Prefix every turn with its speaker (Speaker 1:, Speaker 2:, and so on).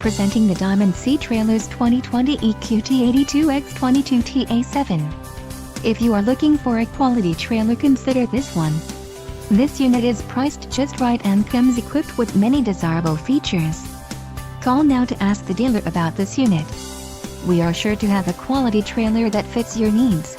Speaker 1: Presenting the Diamond Sea Trailers 2020 EQT82X22TA07. If you are looking for a quality trailer, consider this one. This unit is priced just right and comes equipped with many desirable features. Call now to ask the dealer about this unit. We are sure to have a quality trailer that fits your needs.